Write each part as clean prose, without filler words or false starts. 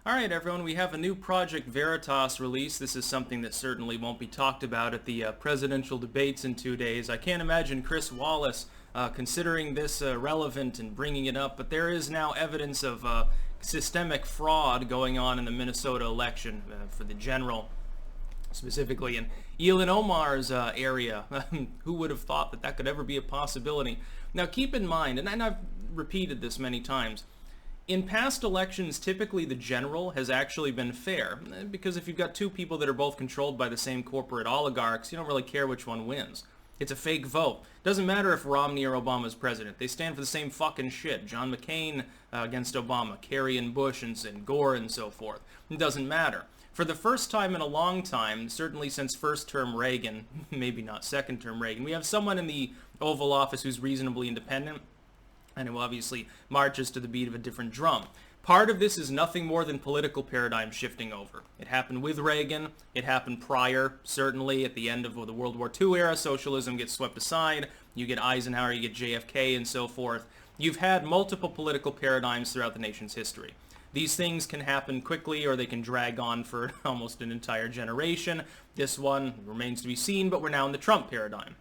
Alright everyone, we have a new Project Veritas release. This is something that certainly won't be talked about at the presidential debates in 2 days. I can't imagine Chris Wallace considering this relevant and bringing it up, but there is now evidence of systemic fraud going on in the Minnesota election for the general, specifically in Ilhan Omar's area. Who would have thought that that could ever be a possibility? Now keep in mind, and I've repeated this many times, in past elections, typically the general has actually been fair, because if you've got two people that are both controlled by the same corporate oligarchs, you don't really care which one wins. It's a fake vote. Doesn't matter if Romney or Obama's president. They stand for the same fucking shit. John McCain against Obama, Kerry and Bush and Gore and so forth. It doesn't matter. For the first time in a long time, certainly since first-term Reagan, maybe not second-term Reagan, we have someone in the Oval Office who's reasonably independent, and who obviously marches to the beat of a different drum. Part of this is nothing more than political paradigm shifting over. It happened with Reagan. It happened prior, certainly at the end of the World War II era. Socialism gets swept aside. You get Eisenhower, you get JFK, and so forth. You've had multiple political paradigms throughout the nation's history. These things can happen quickly, or they can drag on for almost an entire generation. This one remains to be seen, but we're now in the Trump paradigm.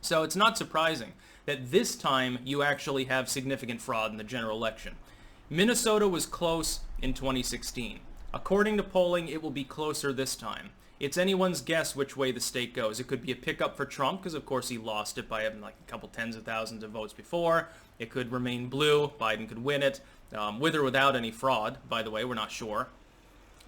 So it's not surprising that this time you actually have significant fraud in the general election. Minnesota was close in 2016. According to polling, it will be closer this time. It's anyone's guess which way the state goes. It could be a pickup for Trump, because of course he lost it by having like a couple tens of thousands of votes before. It could remain blue. Biden could win it, with or without any fraud, by the way, we're not sure.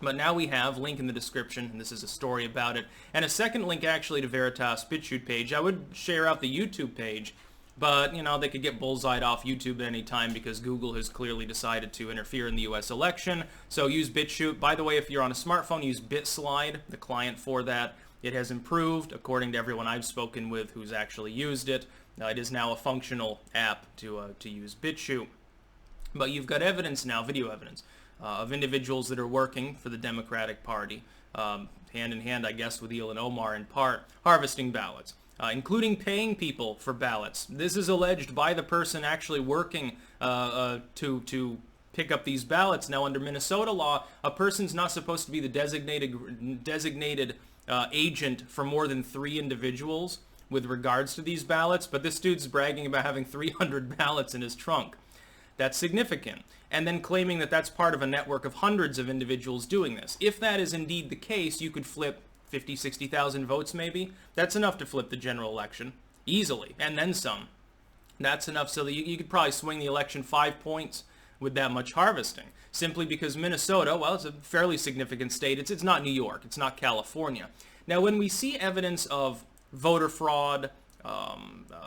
But now we have, link in the description, and this is a story about it, and a second link actually to Veritas BitChute page. I would share out the YouTube page, but, you know, they could get bullseyed off YouTube at any time because Google has clearly decided to interfere in the U.S. election. So use BitChute. By the way, if you're on a smartphone, use BitSlide, the client for that. It has improved, according to everyone I've spoken with who's actually used it. It is now a functional app to use BitChute. But you've got evidence now, video evidence, of individuals that are working for the Democratic Party, hand in hand, I guess, with Ilhan Omar in part, harvesting ballots, including paying people for ballots. This is alleged by the person actually working to pick up these ballots. Now, under Minnesota law, a person's not supposed to be the designated agent for more than 3 individuals with regards to these ballots, but this dude's bragging about having 300 ballots in his trunk. That's significant. And then claiming that that's part of a network of hundreds of individuals doing this. If that is indeed the case, you could flip 50, 60,000 votes maybe. That's enough to flip the general election. Easily. And then some. That's enough so that you could probably swing the election 5 points with that much harvesting. Simply because Minnesota, well, it's a fairly significant state. It's not New York. It's not California. Now, when we see evidence of voter fraud,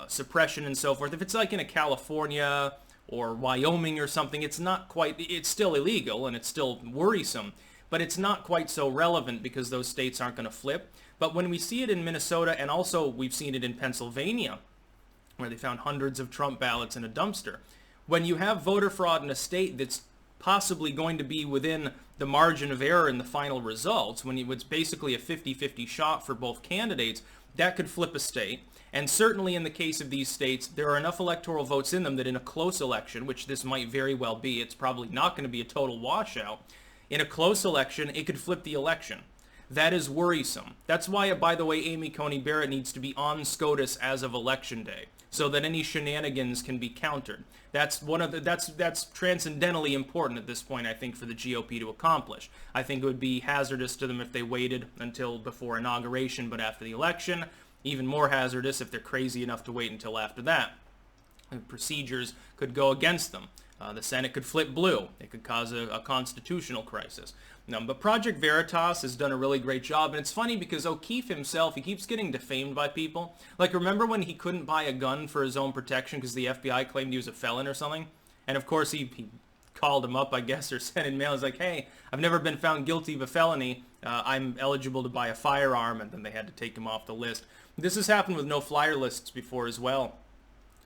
suppression and so forth, if it's like in a California or Wyoming or something, it's still illegal and it's still worrisome, but it's not quite so relevant because those states aren't going to flip. But when we see it in Minnesota, and also we've seen it in Pennsylvania, where they found hundreds of Trump ballots in a dumpster, when you have voter fraud in a state that's possibly going to be within the margin of error in the final results, when it's basically a 50-50 shot for both candidates, that could flip a state. And certainly in the case of these states, there are enough electoral votes in them that in a close election, which this might very well be, it's probably not going to be a total washout. In a close election, it could flip the election. That is worrisome. That's why, by the way, Amy Coney Barrett needs to be on SCOTUS as of election day, so that any shenanigans can be countered. That's transcendentally important at this point, I think, for the GOP to accomplish. I think it would be hazardous to them if they waited until before inauguration, but after the election, even more hazardous if they're crazy enough to wait until after that. And procedures could go against them. The Senate could flip blue. It could cause a constitutional crisis. But Project Veritas has done a really great job, and it's funny because O'Keefe himself, he keeps getting defamed by people. Like, remember when he couldn't buy a gun for his own protection because the FBI claimed he was a felon or something? And of course he called him up, I guess, or sent in mail. He's like, hey, I've never been found guilty of a felony. I'm eligible to buy a firearm, and then they had to take him off the list. This has happened with no-flyer lists before as well.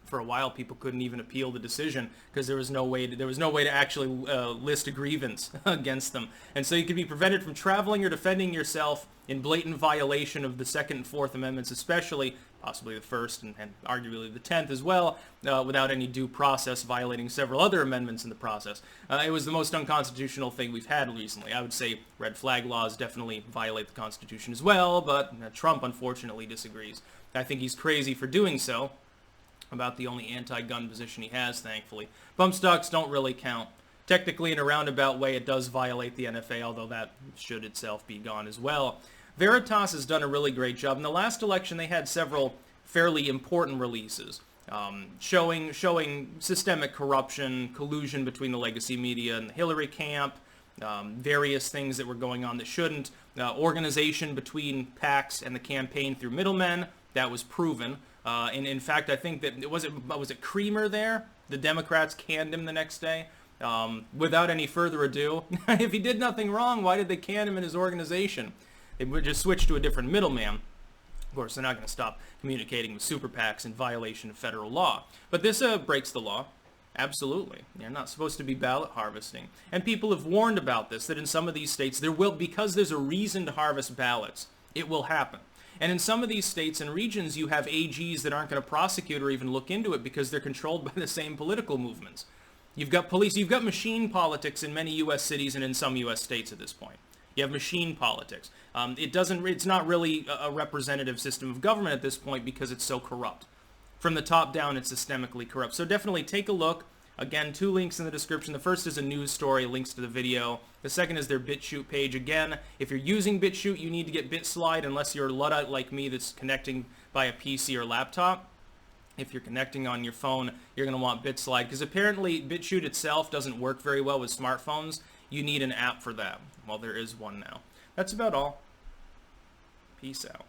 For a while, people couldn't even appeal the decision because there was no way to actually list a grievance against them. And so you could be prevented from traveling or defending yourself in blatant violation of the Second and Fourth Amendments, especially, possibly the First and arguably the 10th as well, without any due process, violating several other amendments in the process. It was the most unconstitutional thing we've had recently. I would say red flag laws definitely violate the Constitution as well, but Trump unfortunately disagrees. I think he's crazy for doing so. About the only anti-gun position he has, thankfully. Bump stocks don't really count. Technically, in a roundabout way, it does violate the NFA, although that should itself be gone as well. Veritas has done a really great job. In the last election, they had several fairly important releases, showing systemic corruption, collusion between the legacy media and the Hillary camp, various things that were going on that shouldn't, organization between PACs and the campaign through middlemen. That was proven. And in fact, I think that, was it Creamer there? The Democrats canned him the next day. Without any further ado, if he did nothing wrong, why did they can him in his organization? They would just switch to a different middleman. Of course, they're not going to stop communicating with super PACs in violation of federal law. But this breaks the law. Absolutely. You're not supposed to be ballot harvesting. And people have warned about this, that in some of these states, because there's a reason to harvest ballots, it will happen. And in some of these states and regions, you have AGs that aren't going to prosecute or even look into it because they're controlled by the same political movements. You've got police, you've got machine politics in many U.S. cities and in some U.S. states at this point. You have machine politics. It's not really a representative system of government at this point because it's so corrupt. From the top down, it's systemically corrupt. So definitely take a look. Again, 2 links in the description. The first is a news story, links to the video. The second is their BitChute page. Again, if you're using BitChute, you need to get BitSlide unless you're a Luddite like me that's connecting by a PC or laptop. If you're connecting on your phone, you're going to want BitSlide because apparently BitChute itself doesn't work very well with smartphones. You need an app for that. Well, there is one now. That's about all. Peace out.